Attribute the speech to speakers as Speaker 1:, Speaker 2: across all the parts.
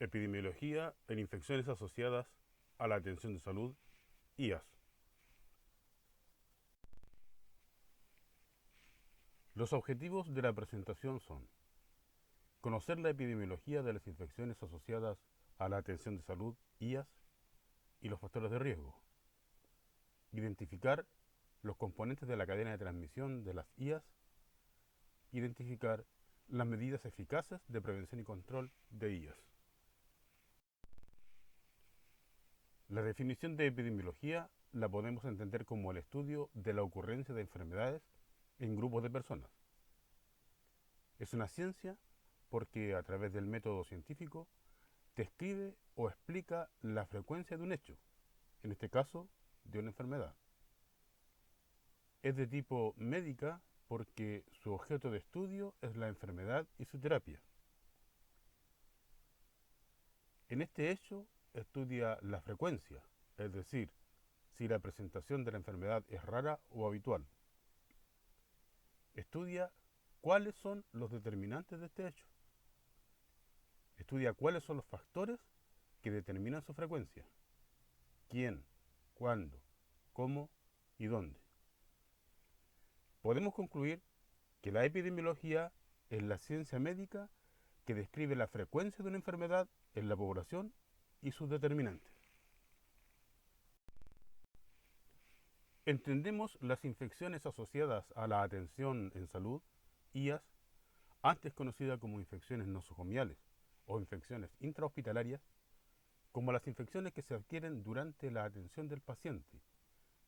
Speaker 1: Epidemiología en infecciones asociadas a la atención de salud, IAS. Los objetivos de la presentación son conocer la epidemiología de las infecciones asociadas a la atención de salud, IAS, y los factores de riesgo, identificar los componentes de la cadena de transmisión de las IAS, identificar las medidas eficaces de prevención y control de IAS. La definición de epidemiología la podemos entender como el estudio de la ocurrencia de enfermedades en grupos de personas. Es una ciencia porque a través del método científico describe o explica la frecuencia de un hecho, en este caso de una enfermedad. Es de tipo médica porque su objeto de estudio es la enfermedad y su terapia. En este hecho estudia la frecuencia, es decir, si la presentación de la enfermedad es rara o habitual. Estudia cuáles son los determinantes de este hecho. Estudia cuáles son los factores que determinan su frecuencia. ¿Quién? ¿Cuándo? ¿Cómo? ¿Y dónde? Podemos concluir que la epidemiología es la ciencia médica que describe la frecuencia de una enfermedad en la población y sus determinantes. Entendemos las infecciones asociadas a la atención en salud, IAS, antes conocida como infecciones nosocomiales o infecciones intrahospitalarias, como las infecciones que se adquieren durante la atención del paciente,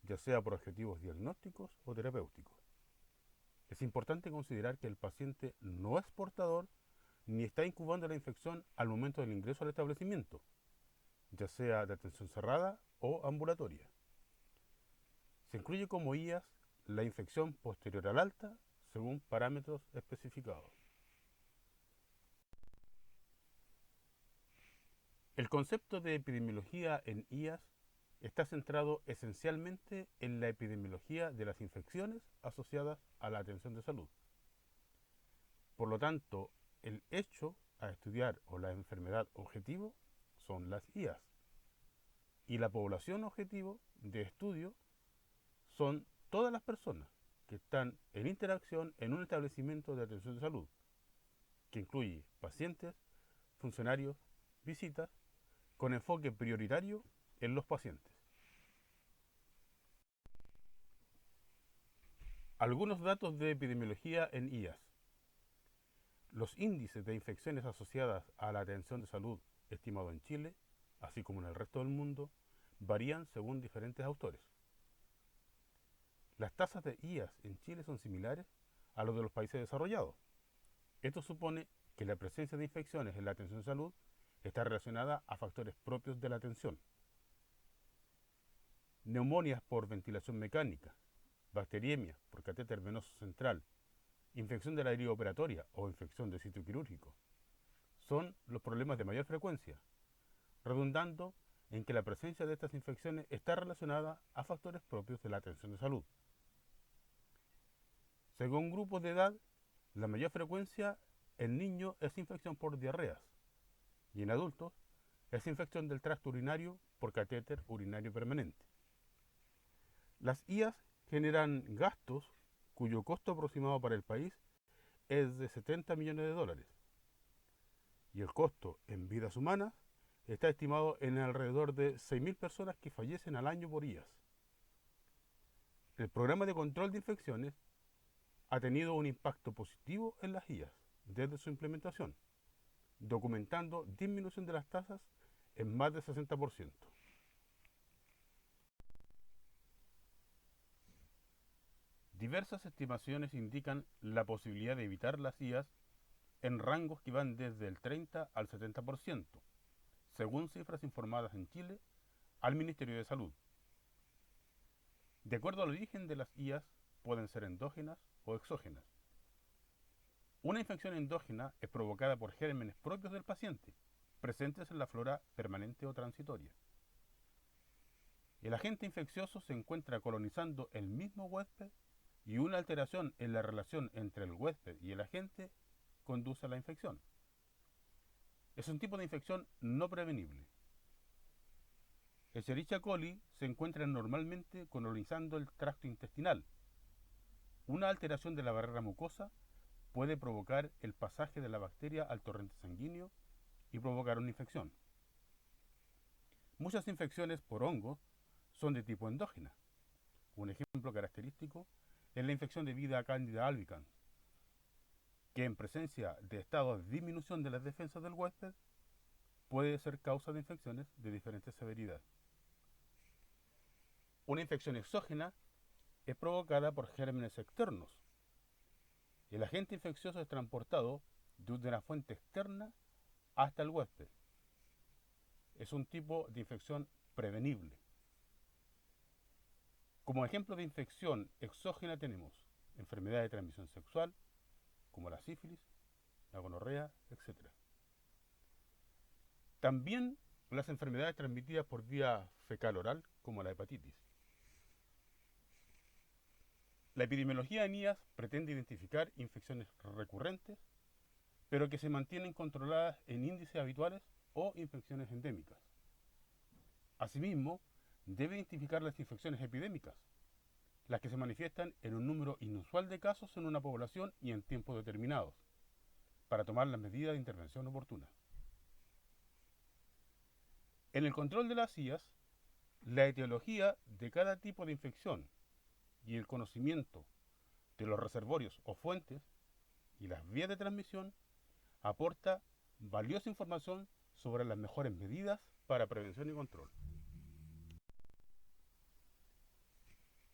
Speaker 1: ya sea por objetivos diagnósticos o terapéuticos. Es importante considerar que el paciente no es portador ni está incubando la infección al momento del ingreso al establecimiento, ya sea de atención cerrada o ambulatoria. Se incluye como IAS la infección posterior al alta según parámetros especificados. El concepto de epidemiología en IAS está centrado esencialmente en la epidemiología de las infecciones asociadas a la atención de salud. Por lo tanto, el hecho a estudiar o la enfermedad objetivo son las IAS y la población objetivo de estudio son todas las personas que están en interacción en un establecimiento de atención de salud, que incluye pacientes, funcionarios, visitas, con enfoque prioritario en los pacientes. Algunos datos de epidemiología en IAS. Los índices de infecciones asociadas a la atención de salud estimado en Chile, así como en el resto del mundo, varían según diferentes autores. Las tasas de IAS en Chile son similares a los de los países desarrollados. Esto supone que la presencia de infecciones en la atención de salud está relacionada a factores propios de la atención. Neumonías por ventilación mecánica, bacteriemia por catéter venoso central, infección de la herida operatoria o infección de sitio quirúrgico son los problemas de mayor frecuencia, redundando en que la presencia de estas infecciones está relacionada a factores propios de la atención de salud. Según grupos de edad, la mayor frecuencia en niños es infección por diarreas y en adultos es infección del tracto urinario por catéter urinario permanente. Las IAS generan gastos cuyo costo aproximado para el país es de 70 millones de dólares y el costo en vidas humanas está estimado en alrededor de 6.000 personas que fallecen al año por IAS. El programa de control de infecciones ha tenido un impacto positivo en las IAS desde su implementación, documentando disminución de las tasas en más de 60%. Diversas estimaciones indican la posibilidad de evitar las IAS en rangos que van desde el 30 al 70%, según cifras informadas en Chile al Ministerio de Salud. De acuerdo al origen de las IAS, pueden ser endógenas o exógenas. Una infección endógena es provocada por gérmenes propios del paciente, presentes en la flora permanente o transitoria. El agente infeccioso se encuentra colonizando el mismo huésped y una alteración en la relación entre el huésped y el agente conduce a la infección. Es un tipo de infección no prevenible. Escherichia coli se encuentra normalmente colonizando el tracto intestinal. Una alteración de la barrera mucosa puede provocar el pasaje de la bacteria al torrente sanguíneo y provocar una infección. Muchas infecciones por hongos son de tipo endógena. Un ejemplo característico es la infección debida a Candida albicans, que en presencia de estados de disminución de las defensas del huésped puede ser causa de infecciones de diferente severidad. Una infección exógena es provocada por gérmenes externos. El agente infeccioso es transportado desde una fuente externa hasta el huésped. Es un tipo de infección prevenible. Como ejemplo de infección exógena tenemos enfermedades de transmisión sexual, como la sífilis, la gonorrea, etc. También las enfermedades transmitidas por vía fecal-oral, como la hepatitis. La epidemiología en IAS pretende identificar infecciones recurrentes, pero que se mantienen controladas en índices habituales o infecciones endémicas. Asimismo, debe identificar las infecciones epidémicas, las que se manifiestan en un número inusual de casos en una población y en tiempos determinados, para tomar las medidas de intervención oportunas. En el control de las IAS, la etiología de cada tipo de infección y el conocimiento de los reservorios o fuentes y las vías de transmisión aporta valiosa información sobre las mejores medidas para prevención y control.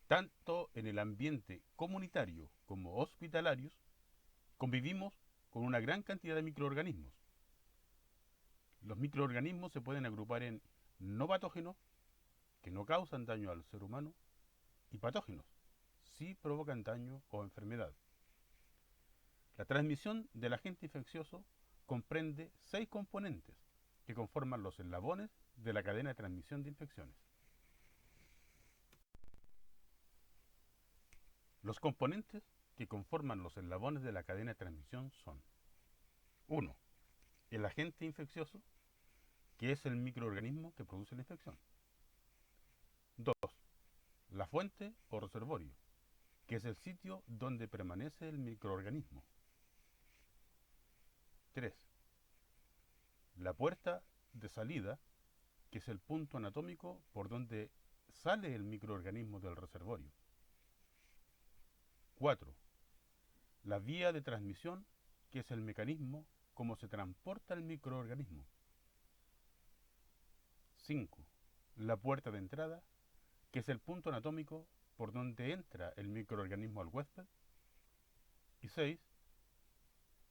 Speaker 1: Tanto en el ambiente comunitario como hospitalario, convivimos con una gran cantidad de microorganismos. Los microorganismos se pueden agrupar en no patógenos, que no causan daño al ser humano, y patógenos, sí provocan daño o enfermedad. La transmisión del agente infeccioso comprende 6 componentes que conforman los eslabones de la cadena de transmisión de infecciones. Los componentes que conforman los eslabones de la cadena de transmisión son: 1. El agente infeccioso, que es el microorganismo que produce la infección. 2. La fuente o reservorio, que es el sitio donde permanece el microorganismo. 3. La puerta de salida, que es el punto anatómico por donde sale el microorganismo del reservorio. 4. La vía de transmisión, que es el mecanismo cómo se transporta el microorganismo. 5. La puerta de entrada, que es el punto anatómico por donde entra el microorganismo al huésped. Y 6.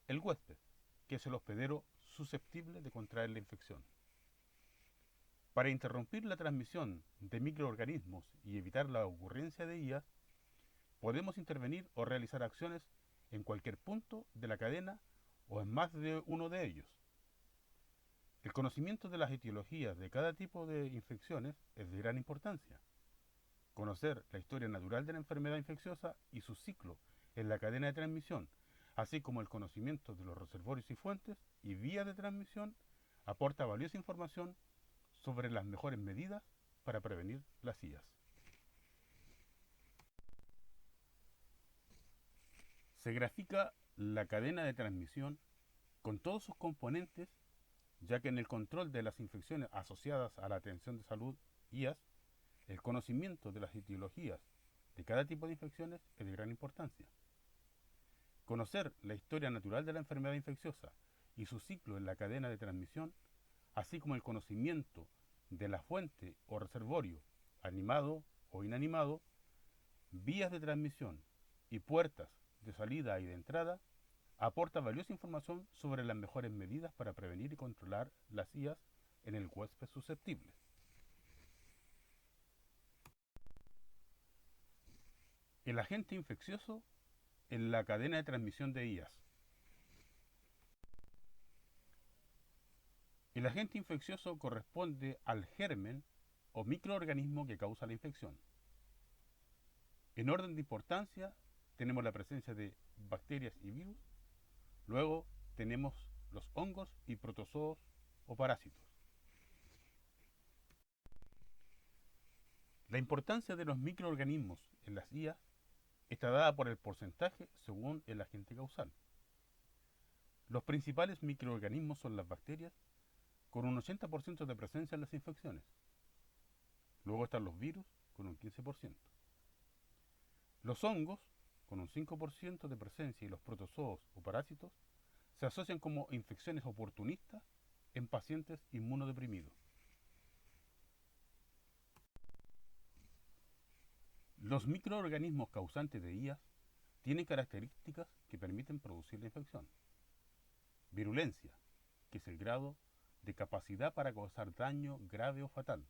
Speaker 1: El huésped, que es el hospedero susceptible de contraer la infección. Para interrumpir la transmisión de microorganismos y evitar la ocurrencia de ellas, podemos intervenir o realizar acciones en cualquier punto de la cadena o en más de uno de ellos. El conocimiento de las etiologías de cada tipo de infecciones es de gran importancia. Conocer la historia natural de la enfermedad infecciosa y su ciclo en la cadena de transmisión, así como el conocimiento de los reservorios y fuentes y vías de transmisión, aporta valiosa información sobre las mejores medidas para prevenir las IAS. Se grafica la cadena de transmisión con todos sus componentes, ya que en el control de las infecciones asociadas a la atención de salud IAS, el conocimiento de las etiologías de cada tipo de infecciones es de gran importancia. Conocer la historia natural de la enfermedad infecciosa y su ciclo en la cadena de transmisión, así como el conocimiento de la fuente o reservorio, animado o inanimado, vías de transmisión y puertas de salida y de entrada, aporta valiosa información sobre las mejores medidas para prevenir y controlar las IAS en el huésped susceptible. El agente infeccioso en la cadena de transmisión de IAS. El agente infeccioso corresponde al germen o microorganismo que causa la infección. En orden de importancia, tenemos la presencia de bacterias y virus, luego tenemos los hongos y protozoos o parásitos. La importancia de los microorganismos en las IAS está dada por el porcentaje según el agente causal. Los principales microorganismos son las bacterias, con un 80% de presencia en las infecciones. Luego están los virus, con un 15%. Los hongos, con un 5% de presencia, y los protozoos o parásitos se asocian como infecciones oportunistas en pacientes inmunodeprimidos. Los microorganismos causantes de IAS tienen características que permiten producir la infección. Virulencia, que es el grado de capacidad para causar daño grave o fatal.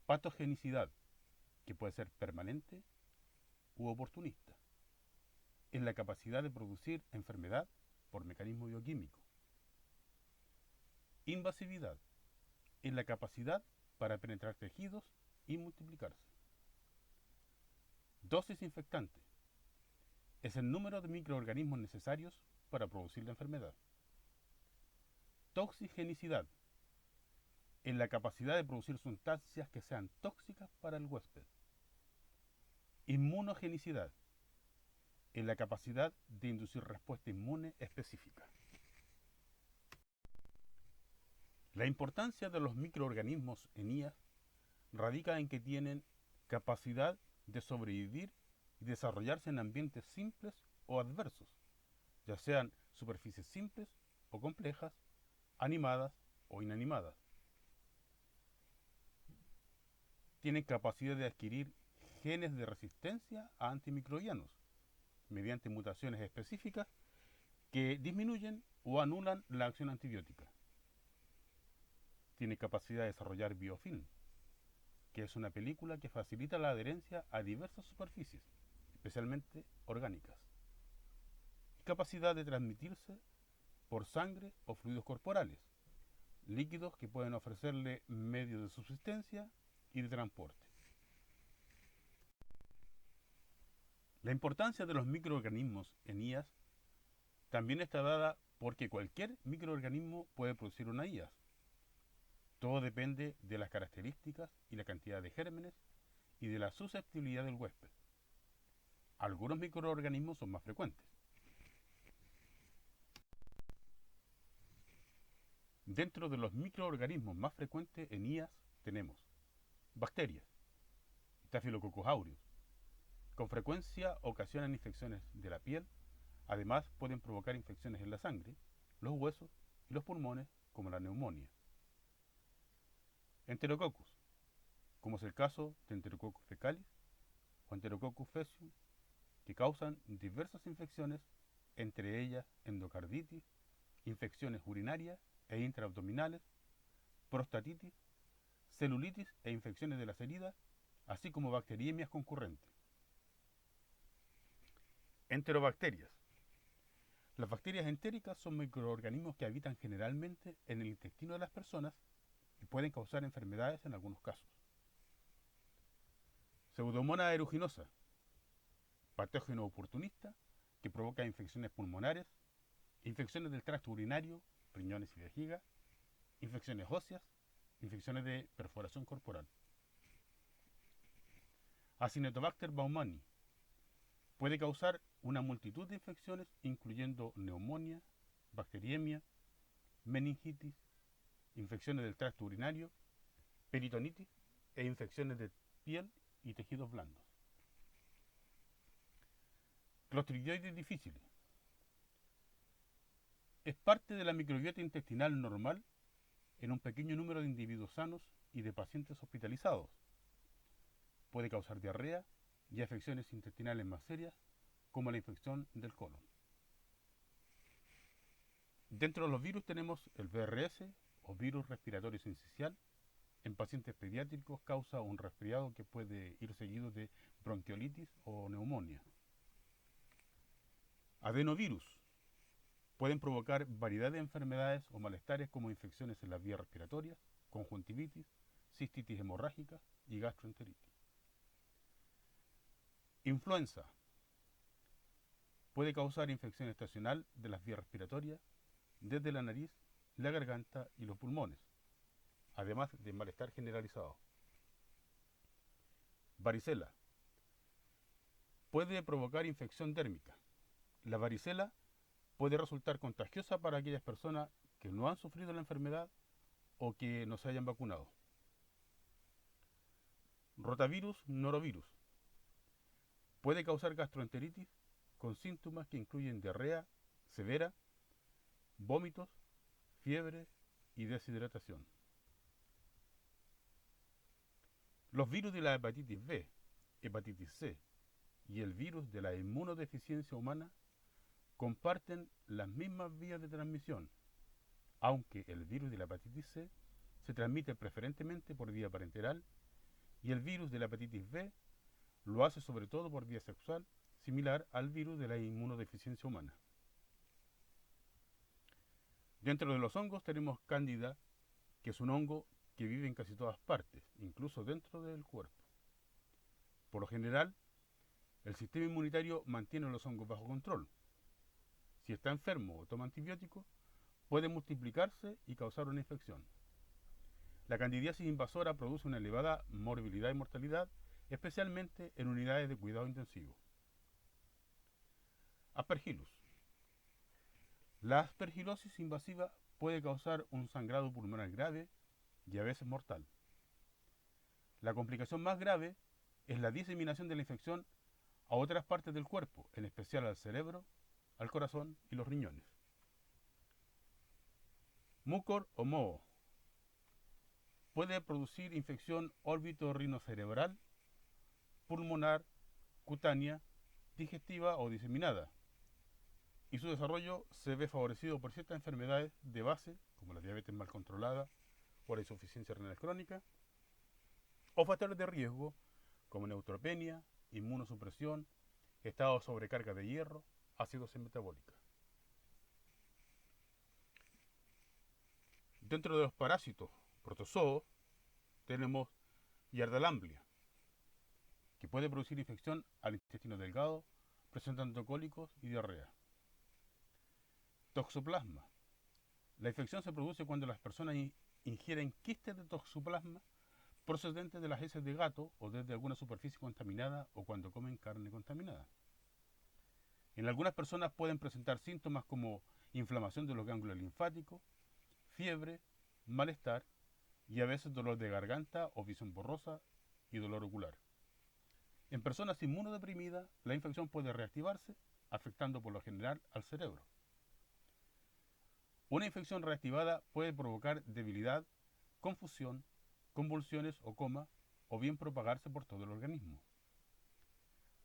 Speaker 1: Patogenicidad, que puede ser permanente u oportunista. Es la capacidad de producir enfermedad por mecanismo bioquímico. Invasividad, es la capacidad para penetrar tejidos y multiplicarse. Dosis infectante, es el número de microorganismos necesarios para producir la enfermedad. Toxigenicidad, en la capacidad de producir sustancias que sean tóxicas para el huésped. Inmunogenicidad, en la capacidad de inducir respuesta inmune específica. La importancia de los microorganismos en IAS radica en que tienen capacidad de sobrevivir y desarrollarse en ambientes simples o adversos, ya sean superficies simples o complejas, animadas o inanimadas. Tienen capacidad de adquirir genes de resistencia a antimicrobianos mediante mutaciones específicas que disminuyen o anulan la acción antibiótica. Tiene capacidad de desarrollar biofilm, que es una película que facilita la adherencia a diversas superficies, especialmente orgánicas. Y capacidad de transmitirse por sangre o fluidos corporales, líquidos que pueden ofrecerle medios de subsistencia y de transporte. La importancia de los microorganismos en IAS también está dada porque cualquier microorganismo puede producir una IAS. Todo depende de las características y la cantidad de gérmenes y de la susceptibilidad del huésped. Algunos microorganismos son más frecuentes. Dentro de los microorganismos más frecuentes en IAS tenemos bacterias, Staphylococcus aureus. Con frecuencia ocasionan infecciones de la piel, además pueden provocar infecciones en la sangre, los huesos y los pulmones, como la neumonía. Enterococcus, como es el caso de Enterococcus fecalis o Enterococcus faecium, que causan diversas infecciones, entre ellas endocarditis, infecciones urinarias e intraabdominales, prostatitis, celulitis e infecciones de las heridas, así como bacteriemias concurrentes. Enterobacterias. Las bacterias entéricas son microorganismos que habitan generalmente en el intestino de las personas y pueden causar enfermedades en algunos casos. Pseudomonas aeruginosa, patógeno oportunista que provoca infecciones pulmonares, infecciones del tracto urinario, riñones y vejiga, infecciones óseas, infecciones de perforación corporal. Acinetobacter baumannii puede causar una multitud de infecciones, incluyendo neumonía, bacteriemia, meningitis, infecciones del tracto urinario, peritonitis e infecciones de piel y tejidos blandos. Clostridioides difficile. Es parte de la microbiota intestinal normal en un pequeño número de individuos sanos y de pacientes hospitalizados. Puede causar diarrea y afecciones intestinales más serias, como la infección del colon. Dentro de los virus tenemos el VRS, o virus respiratorio sincicial. En pacientes pediátricos causa un resfriado que puede ir seguido de bronquiolitis o neumonía. Adenovirus. Pueden provocar variedad de enfermedades o malestares como infecciones en las vías respiratorias, conjuntivitis, cistitis hemorrágica y gastroenteritis. Influenza. Puede causar infección estacional de las vías respiratorias, desde la nariz, la garganta y los pulmones, además de malestar generalizado. Varicela. Puede provocar infección dérmica. La varicela puede resultar contagiosa para aquellas personas que no han sufrido la enfermedad o que no se hayan vacunado. Rotavirus norovirus. Puede causar gastroenteritis con síntomas que incluyen diarrea severa, vómitos, fiebre y deshidratación. Los virus de la hepatitis B, hepatitis C y el virus de la inmunodeficiencia humana comparten las mismas vías de transmisión, aunque el virus de la hepatitis C se transmite preferentemente por vía parenteral y el virus de la hepatitis B lo hace sobre todo por vía sexual, similar al virus de la inmunodeficiencia humana. Dentro de los hongos tenemos Cándida, que es un hongo que vive en casi todas partes, incluso dentro del cuerpo. Por lo general, el sistema inmunitario mantiene los hongos bajo control. Si está enfermo o toma antibióticos, puede multiplicarse y causar una infección. La candidiasis invasora produce una elevada morbilidad y mortalidad, especialmente en unidades de cuidado intensivo. Aspergillus. La aspergilosis invasiva puede causar un sangrado pulmonar grave y a veces mortal. La complicación más grave es la diseminación de la infección a otras partes del cuerpo, en especial al cerebro, al corazón y los riñones. Mucor o moho. Puede producir infección órbito-rinocerebral, pulmonar, cutánea, digestiva o diseminada, y su desarrollo se ve favorecido por ciertas enfermedades de base, como la diabetes mal controlada o la insuficiencia renal crónica, o factores de riesgo, como neutropenia, inmunosupresión, estado de sobrecarga de hierro, acidosis metabólica. Dentro de los parásitos protozoos tenemos Yardalandia, que puede producir infección al intestino delgado, presentando cólicos y diarrea. Toxoplasma. La infección se produce cuando las personas ingieren quistes de toxoplasma procedentes de las heces de gato o desde alguna superficie contaminada o cuando comen carne contaminada. En algunas personas pueden presentar síntomas como inflamación de los ganglios linfáticos, fiebre, malestar y a veces dolor de garganta o visión borrosa y dolor ocular. En personas inmunodeprimidas, la infección puede reactivarse, afectando por lo general al cerebro. Una infección reactivada puede provocar debilidad, confusión, convulsiones o coma, o bien propagarse por todo el organismo.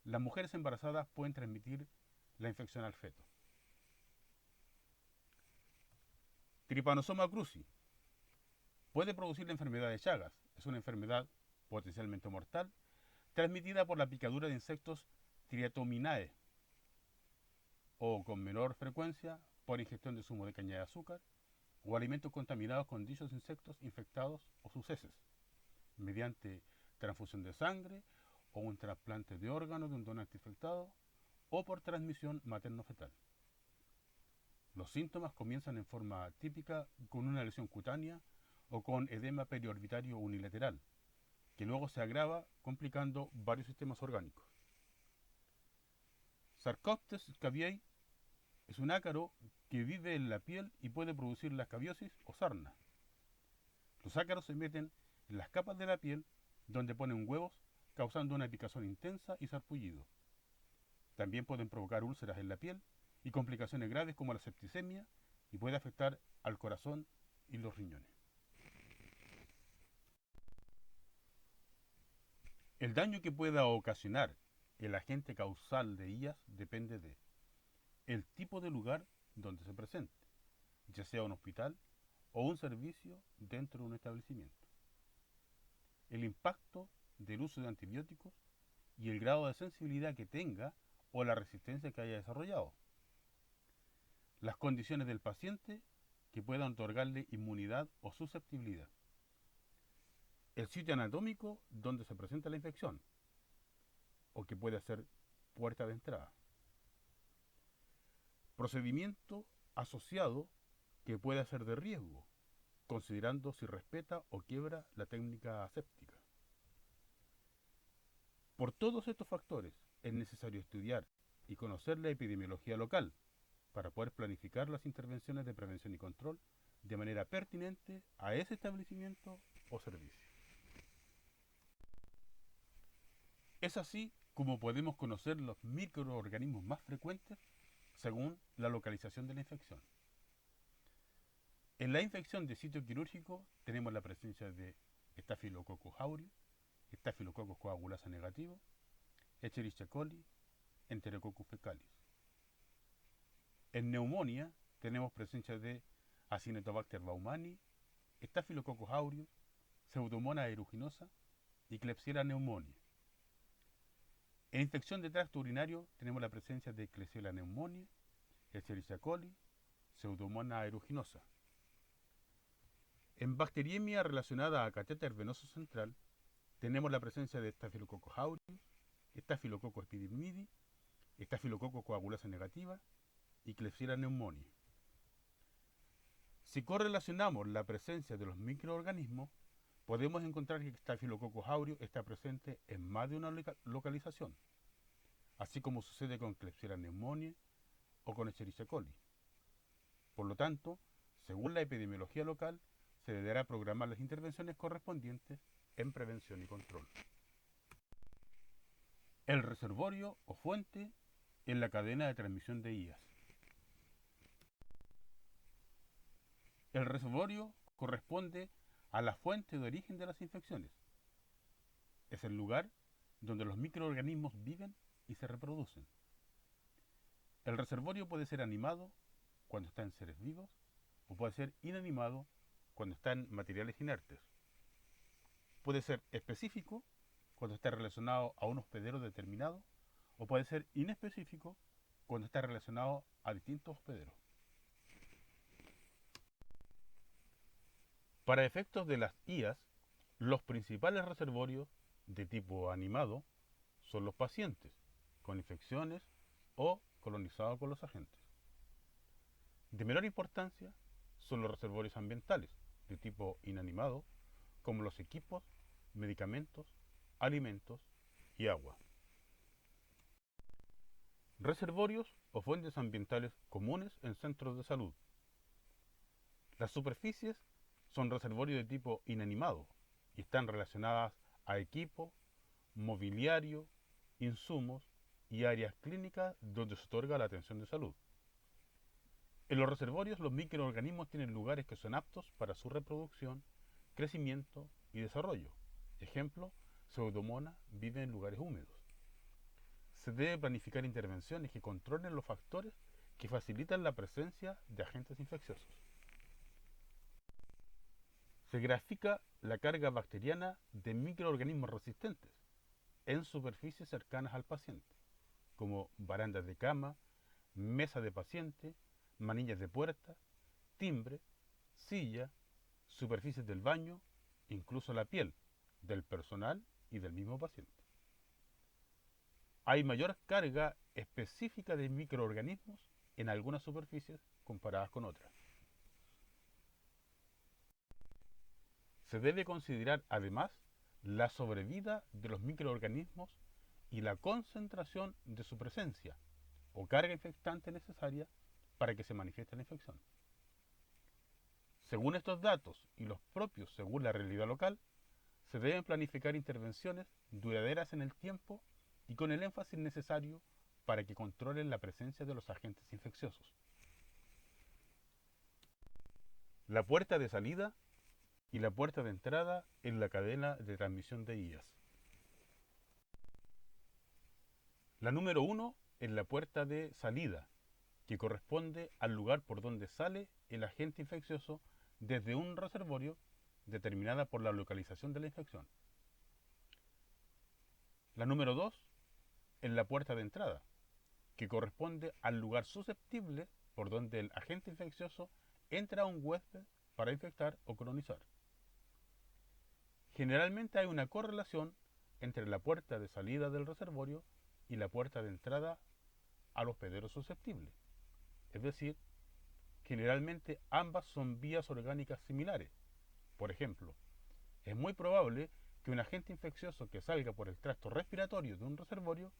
Speaker 1: Las mujeres embarazadas pueden transmitir la infección al feto. Trypanosoma cruzi. Puede producir la enfermedad de Chagas. Es una enfermedad potencialmente mortal, transmitida por la picadura de insectos Triatominae, o con menor frecuencia por ingestión de zumo de caña de azúcar o alimentos contaminados con dichos insectos infectados o sus heces, mediante transfusión de sangre o un trasplante de órganos de un donante infectado o por transmisión materno-fetal. Los síntomas comienzan en forma típica con una lesión cutánea o con edema periorbitario unilateral, que luego se agrava complicando varios sistemas orgánicos. Sarcoptes cabiei es un ácaro que vive en la piel y puede producir la escabiosis o sarna. Los ácaros se meten en las capas de la piel donde ponen huevos, causando una picazón intensa y sarpullido. También pueden provocar úlceras en la piel y complicaciones graves como la septicemia, y puede afectar al corazón y los riñones. El daño que pueda ocasionar el agente causal de ellas depende de el tipo de lugar donde se presente, ya sea un hospital o un servicio dentro de un establecimiento, el impacto del uso de antibióticos y el grado de sensibilidad que tenga o la resistencia que haya desarrollado, las condiciones del paciente que puedan otorgarle inmunidad o susceptibilidad, el sitio anatómico donde se presenta la infección o que puede ser puerta de entrada, procedimiento asociado que pueda ser de riesgo, considerando si respeta o quiebra la técnica aséptica. Por todos estos factores, es necesario estudiar y conocer la epidemiología local para poder planificar las intervenciones de prevención y control de manera pertinente a ese establecimiento o servicio. Es así como podemos conocer los microorganismos más frecuentes según la localización de la infección. En la infección de sitio quirúrgico tenemos la presencia de Staphylococcus aureus, Staphylococcus coagulasa negativo, Escherichia coli, Enterococcus fecalis. En neumonía tenemos presencia de Acinetobacter baumannii, Staphylococcus aureus, Pseudomonas aeruginosa y Klebsiella pneumoniae. En infección de tracto urinario tenemos la presencia de Klebsiella pneumoniae, Escherichia coli, Pseudomonas aeruginosa. En bacteriemia relacionada a catéter venoso central tenemos la presencia de Staphylococcus aureus, Staphylococcus epidermidis, Staphylococcus coagulasa negativa y Klebsiella pneumoniae. Si correlacionamos la presencia de los microorganismos, podemos encontrar que Staphylococcus aureus está presente en más de una localización, así como sucede con Klebsiella pneumoniae o con Escherichia coli. Por lo tanto, según la epidemiología local, se deberá programar las intervenciones correspondientes en prevención y control. El reservorio o fuente en la cadena de transmisión de IAS. El reservorio corresponde a la fuente de origen de las infecciones. Es el lugar donde los microorganismos viven y se reproducen. El reservorio puede ser animado cuando está en seres vivos o puede ser inanimado cuando está en materiales inertes. Puede ser específico cuando está relacionado a un hospedero determinado o puede ser inespecífico cuando está relacionado a distintos hospederos. Para efectos de las IAS, los principales reservorios de tipo animado son los pacientes con infecciones o colonizados con los agentes. De menor importancia son los reservorios ambientales de tipo inanimado, como los equipos, medicamentos, alimentos y agua. Reservorios o fuentes ambientales comunes en centros de salud. Las superficies son reservorios de tipo inanimado y están relacionadas a equipo, mobiliario, insumos y áreas clínicas donde se otorga la atención de salud. En los reservorios los microorganismos tienen lugares que son aptos para su reproducción, crecimiento y desarrollo. Ejemplo, Pseudomonas vive en lugares húmedos. Se debe planificar intervenciones que controlen los factores que facilitan la presencia de agentes infecciosos. Se grafica la carga bacteriana de microorganismos resistentes en superficies cercanas al paciente, como barandas de cama, mesa de paciente, manillas de puerta, timbre, silla, superficies del baño, incluso la piel del personal y del mismo paciente. Hay mayor carga específica de microorganismos en algunas superficies comparadas con otras. Se debe considerar además la sobrevida de los microorganismos y la concentración de su presencia o carga infectante necesaria para que se manifieste la infección. Según estos datos y los propios según la realidad local, se deben planificar intervenciones duraderas en el tiempo y con el énfasis necesario para que controlen la presencia de los agentes infecciosos. La puerta de salida y la puerta de entrada en la cadena de transmisión de IAS. La número 1 es la puerta de salida, que corresponde al lugar por donde sale el agente infeccioso desde un reservorio determinada por la localización de la infección. La número 2 es la puerta de entrada, que corresponde al lugar susceptible por donde el agente infeccioso entra a un huésped para infectar o colonizar. Generalmente hay una correlación entre la puerta de salida del reservorio y la puerta de entrada al hospedero susceptible. Es decir, generalmente ambas son vías orgánicas similares. Por ejemplo, es muy probable que un agente infeccioso que salga por el tracto respiratorio de un reservorio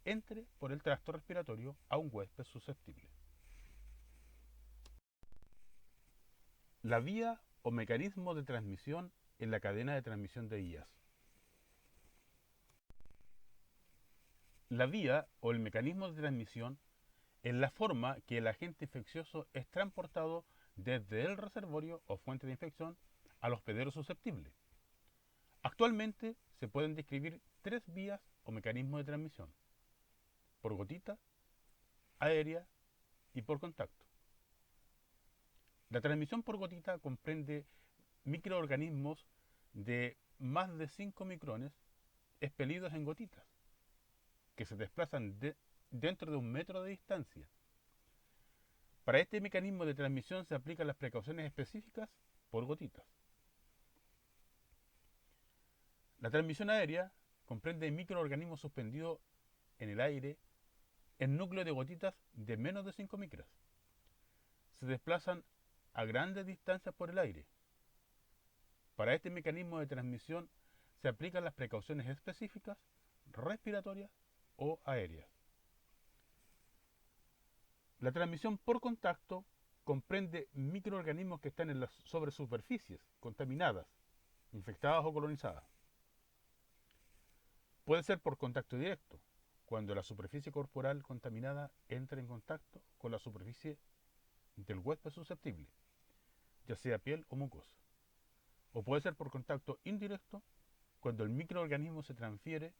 Speaker 1: entre por el tracto respiratorio a un huésped susceptible. La vía o mecanismo de transmisión en la cadena de transmisión de IAS. La vía o el mecanismo de transmisión es la forma que el agente infeccioso es transportado desde el reservorio o fuente de infección al hospedero susceptible. Actualmente se pueden describir tres vías o mecanismos de transmisión: por gotita, aérea y por contacto. La transmisión por gotita comprende microorganismos de más de 5 micrones expelidos en gotitas, que se desplazan dentro de 1 metro de distancia. Para este mecanismo de transmisión se aplican las precauciones específicas por gotitas. La transmisión aérea comprende microorganismos suspendidos en el aire en núcleos de gotitas de menos de 5 micras. Se desplazan a grandes distancias por el aire. Para este mecanismo de transmisión se aplican las precauciones específicas respiratorias o aéreas. La transmisión por contacto comprende microorganismos que están sobre superficies contaminadas, infectadas o colonizadas. Puede ser por contacto directo, cuando la superficie corporal contaminada entra en contacto con la superficie del huésped susceptible, ya sea piel o mucosa. O puede ser por contacto indirecto, cuando el microorganismo se transfiere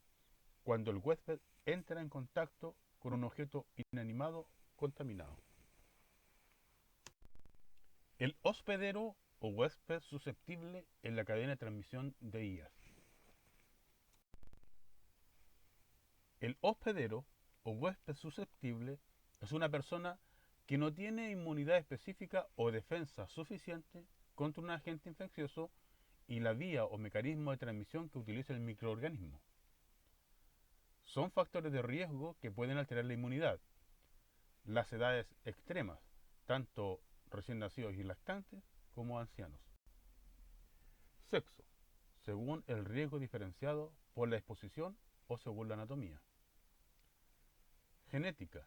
Speaker 1: cuando el huésped entra en contacto con un objeto inanimado contaminado. El hospedero o huésped susceptible en la cadena de transmisión de IAS. El hospedero o huésped susceptible es una persona que no tiene inmunidad específica o defensa suficiente contra un agente infeccioso y la vía o mecanismo de transmisión que utiliza el microorganismo. Son factores de riesgo que pueden alterar la inmunidad. Las edades extremas, tanto recién nacidos y lactantes como ancianos. Sexo, según el riesgo diferenciado por la exposición o según la anatomía. Genética.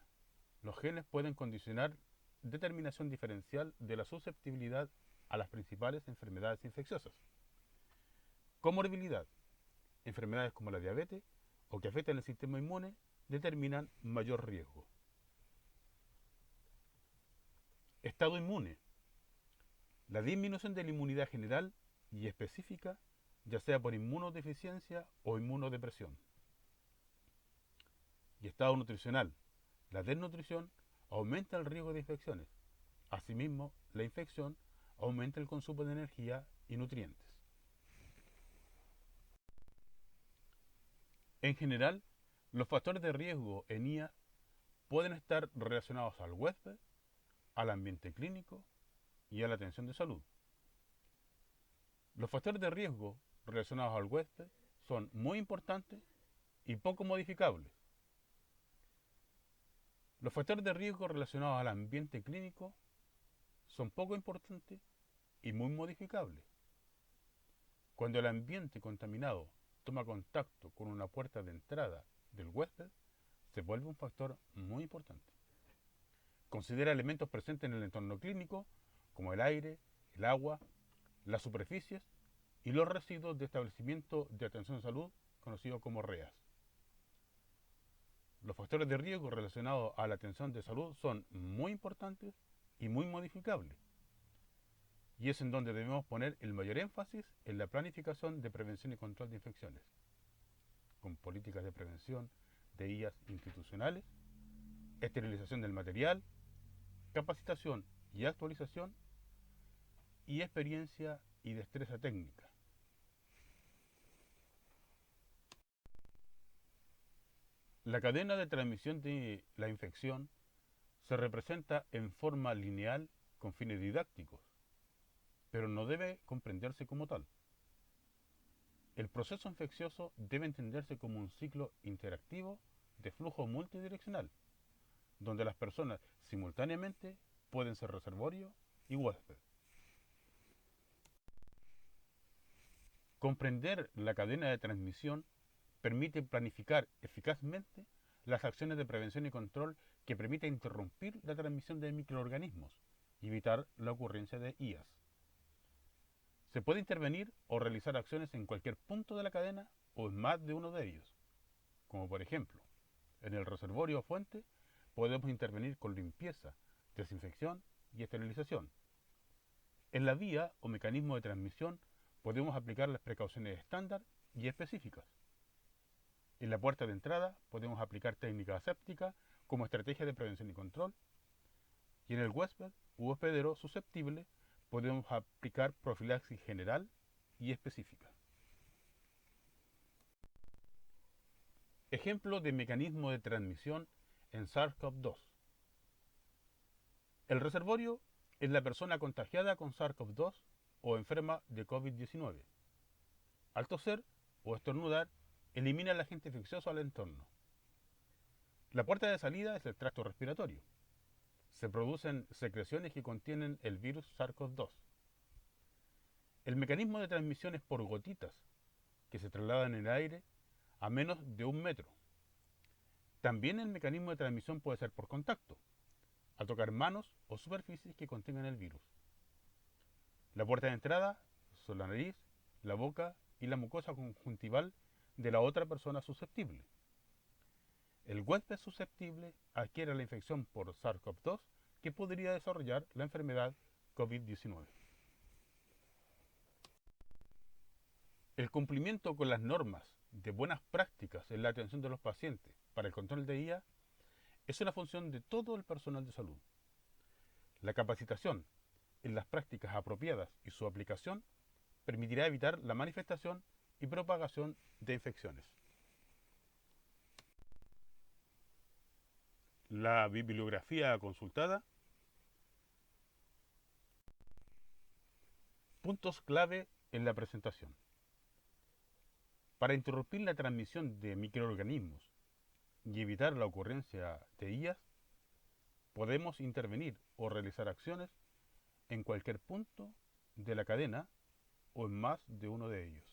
Speaker 1: Los genes pueden condicionar determinación diferencial de la susceptibilidad a las principales enfermedades infecciosas. Comorbilidad. Enfermedades como la diabetes o que afectan el sistema inmune determinan mayor riesgo. Estado inmune. La disminución de la inmunidad general y específica, ya sea por inmunodeficiencia o inmunodepresión. Y estado nutricional. La desnutrición aumenta el riesgo de infecciones. Asimismo, la infección aumenta el consumo de energía y nutrientes. En general, los factores de riesgo en IA pueden estar relacionados al huésped, al ambiente clínico y a la atención de salud. Los factores de riesgo relacionados al huésped son muy importantes y poco modificables. Los factores de riesgo relacionados al ambiente clínico son poco importantes y muy modificables. Cuando el ambiente contaminado toma contacto con una puerta de entrada del huésped, se vuelve un factor muy importante. Considera elementos presentes en el entorno clínico, como el aire, el agua, las superficies y los residuos de establecimiento de atención de salud, conocidos como REAS. Los factores de riesgo relacionados a la atención de salud son muy importantes y muy modificables. Y es en donde debemos poner el mayor énfasis en la planificación de prevención y control de infecciones, con políticas de prevención de IAS institucionales, esterilización del material, capacitación y actualización, y experiencia y destreza técnica. La cadena de transmisión de la infección se representa en forma lineal con fines didácticos, pero no debe comprenderse como tal. El proceso infeccioso debe entenderse como un ciclo interactivo de flujo multidireccional, donde las personas simultáneamente pueden ser reservorio y huésped. Comprender la cadena de transmisión permite planificar eficazmente las acciones de prevención y control que permiten interrumpir la transmisión de microorganismos y evitar la ocurrencia de IAS. Se puede intervenir o realizar acciones en cualquier punto de la cadena o en más de uno de ellos, como por ejemplo, en el reservorio o fuente podemos intervenir con limpieza, desinfección y esterilización. En la vía o mecanismo de transmisión podemos aplicar las precauciones estándar y específicas. En la puerta de entrada podemos aplicar técnicas asépticas como estrategia de prevención y control. Y en el huésped u hospedero susceptible podemos aplicar profilaxis general y específica. Ejemplo de mecanismo de transmisión en SARS-CoV-2. El reservorio es la persona contagiada con SARS-CoV-2 o enferma de COVID-19. Al toser o estornudar, elimina el agente infeccioso al entorno. La puerta de salida es el tracto respiratorio. Se producen secreciones que contienen el virus SARS-CoV-2. El mecanismo de transmisión es por gotitas, que se trasladan en el aire a menos de 1 metro. También el mecanismo de transmisión puede ser por contacto, al tocar manos o superficies que contengan el virus. La puerta de entrada son la nariz, la boca y la mucosa conjuntival de la otra persona susceptible. El huésped susceptible adquiere la infección por SARS-CoV-2 que podría desarrollar la enfermedad COVID-19. El cumplimiento con las normas de buenas prácticas en la atención de los pacientes para el control de IA es una función de todo el personal de salud. La capacitación en las prácticas apropiadas y su aplicación permitirá evitar la manifestación y propagación de infecciones. La bibliografía consultada. Puntos clave en la presentación. Para interrumpir la transmisión de microorganismos y evitar la ocurrencia de IAS, podemos intervenir o realizar acciones en cualquier punto de la cadena o en más de uno de ellos.